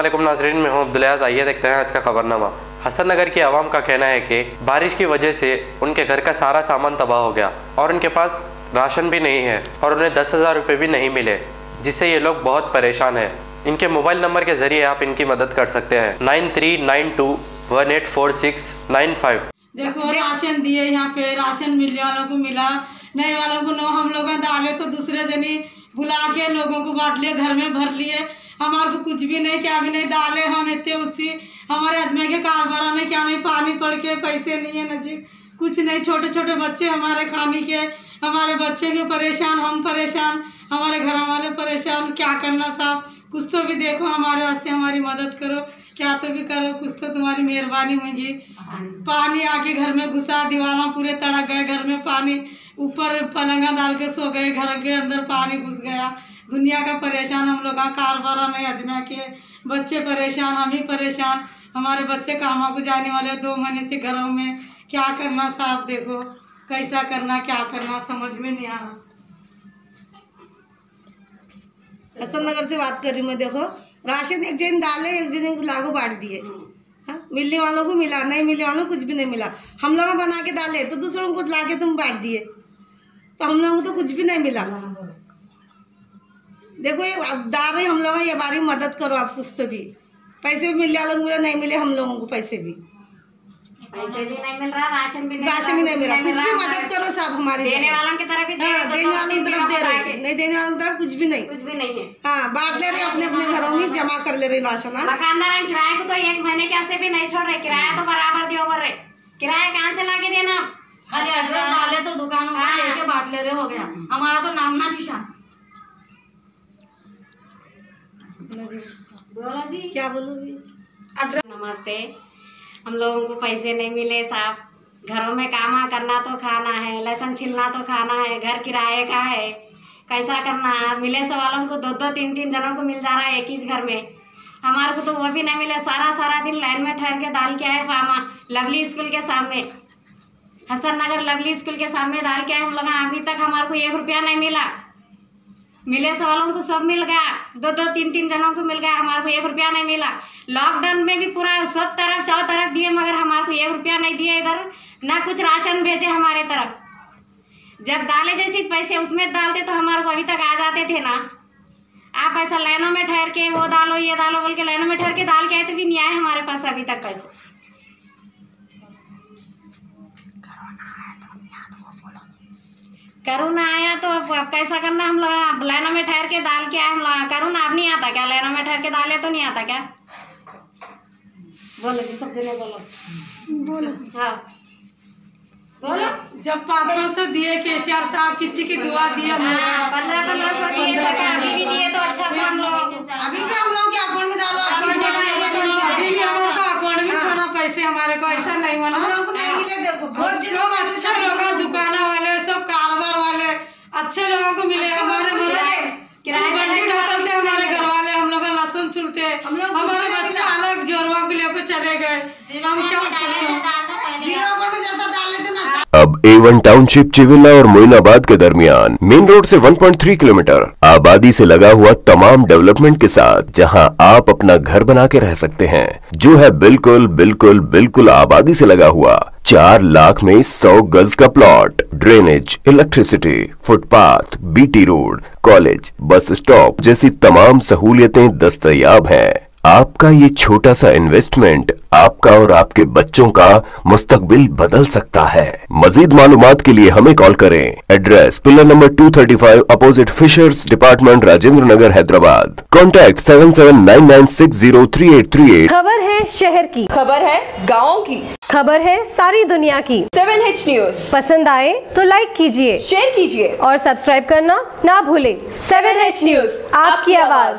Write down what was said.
अस्सलामुअलैकुम नाज़रीन, मैं हूं अब्दुल्लाज़। आइए देखते हैं आज का खबरनामा। हसन नगर के आवाम का कहना है कि बारिश की वजह से उनके घर का सारा सामान तबाह हो गया और उनके पास राशन भी नहीं है और उन्हें 10,000 रुपये भी नहीं मिले, जिससे ये लोग बहुत परेशान हैं। इनके मोबाइल नंबर के ज़रिए आप इनकी मदद कर सकते हैं 9392184695। देखो राशन दिए, यहाँ पे राशन मिलने वालों को मिला, नए वालों को नो। हम लोग डाले तो दूसरे जनी बुला के लोगों को बांट लिए, घर में भर लिए। हमारे को कुछ भी नहीं, क्या भी नहीं डाले। हम इतने उसी हमारे आदमी के कारोबार ने क्या नहीं, पानी पड़ के पैसे नहीं है न जी, कुछ नहीं। छोटे छोटे बच्चे हमारे खाने के, हमारे बच्चे के परेशान, हम परेशान, हमारे घर वाले परेशान। क्या करना साहब, कुछ तो भी देखो हमारे वास्ते, हमारी मदद करो, क्या तो भी करो, कुछ तो तुम्हारी मेहरबानी होगी। पानी आके घर में घुसा, दीवाना पूरे तड़क गए, घर में पानी, ऊपर पलंगा डाल के सो गए, घर के अंदर पानी घुस गया। दुनिया का परेशान हम लोग, कारोबार नहीं आदमी के, बच्चे परेशान, हम ही परेशान। हमारे बच्चे कामों को जाने वाले 2 महीने से घरों में। क्या करना साहब, देखो कैसा करना, क्या करना समझ में नहीं आ रहा। हसन नगर से बात कर रही मैं। देखो राशन एक जन डाले, एक जन को लागू बांट दिए। मिलने वालों को मिला, नहीं मिलने वालों को कुछ भी नहीं मिला। हम लोग बना के डाले तो दूसरों को ला के तुम बांट दिए, तो हम लोगों को तो कुछ भी नहीं मिला। देखो ये डाल रहे हम लोग, ये बारी मदद करो आप, कुछ तो भी पैसे भी मिलने वालों को मिला, नहीं मिले हम लोगों को पैसे भी नहीं मिल रहा, राशन भी नहीं मिला। कुछ भी मदद करो साहब हमारी, देने वालों की तरफ ही देने वालों की तरफ दे रहे, नहीं देने वालों की तरफ कुछ भी नहीं है। हाँ, बांट ले रहे अपने अपने घरों में, जमा कर ले रहे राशन। मकानदार किराए को तो 1 महीने के ऐसे भी नहीं छोड़ रहे, किराया तो बराबर दियो कर रहे। किराया कहाँ से ला के देना, खाली एड्रेस डाले तो दुकानों में लेके बांट ले रहे, हो गया हमारा तो नाम ना निशान। बोलो जी, क्या बोलोगी? नमस्ते। हम लोगों को पैसे नहीं मिले साहब, घरों में काम करना तो खाना है, लहसुन छिलना तो खाना है, घर किराए का है, कैसा करना है। मिले सो वालों को 2-2, 3-3 जनों को मिल जा रहा है एक ही घर में, हमारे को तो वो भी नहीं मिले। सारा दिन लाइन में ठहर के डाल के आए फार्मा लवली स्कूल के सामने, हसन नगर लवली स्कूल के सामने डाल के आए हम लोग। अभी तक हमारे को 1 रुपया नहीं मिला। मिले सो वालों को सब मिल गया, 2-2, 3-3 जनों को मिल गया, हमारे को 1 रुपया नहीं मिला। लॉकडाउन में भी पूरा सब तरफ 4 तरफ दिए, मगर हमारे को 1 रुपया नहीं दिए इधर, ना कुछ राशन भेजे हमारे तरफ। जब डाले जैसे पैसे उसमें डालते तो हमारे को अभी तक आ जाते थे ना। आप ऐसा लाइनों में ठहर के वो डालो ये डालो बोल के लाइनों में ठहर के डाल के आए तो भी नहीं आए हमारे पास अभी तक पैसे। करोना आया तो अब कैसा करना, हम लोग लाइनों में ठहर के डाल के आए हम लोग। करोना अब नहीं आता क्या, लाइनों में ठहर के डाले तो नहीं आता क्या? बोलो जी, सब जने बोलो। हाँ बोलो। जब 500 दिए केसीआर साहब, कितनी की दुआ दिए, 1500 दिए, अभी भी दिए तो अच्छा था हम लोग। अभी भी हम लोग के अकाउंट में डालो, अभी भी हमारे को अकाउंट में छोड़ा पैसे, हमारे को ऐसा नहीं होना। हम लोगों को नहीं मिले। देखो बहुत सब अच्छे लोग, दुकान वाले, सब कारोबार वाले अच्छे लोगों को मिले। हमारे हमारे घर वाले हम लोग लहसुन छुलते, हमारे बच्चे अलग जोरवा को लेकर चले गए। हम क्या अब A1 टाउनशिप चिविला और मोइनाबाद के दरमियान मेन रोड से 1.3 किलोमीटर आबादी से लगा हुआ तमाम डेवलपमेंट के साथ, जहां आप अपना घर बना के रह सकते हैं, जो है बिल्कुल आबादी से लगा हुआ। 4 लाख में 100 गज का plot, drainage, electricity, footpath, BT road, college, bus stop जैसी तमाम सहूलियतें दस्तयाब हैं। आपका ये छोटा सा इन्वेस्टमेंट आपका और आपके बच्चों का मुस्तकबिल बदल सकता है। मजीद मालूमात के लिए हमें कॉल करें। Address pillar number 235 opposite fishers department, Rajendra Nagar, Hyderabad. Contact 7799603838। खबर है शहर की, खबर है गाँव की, खबर है सारी दुनिया की। 7H न्यूज पसंद आए तो लाइक कीजिए, शेयर कीजिए और सब्सक्राइब करना ना भूले। 7H न्यूज, आपकी आवाज।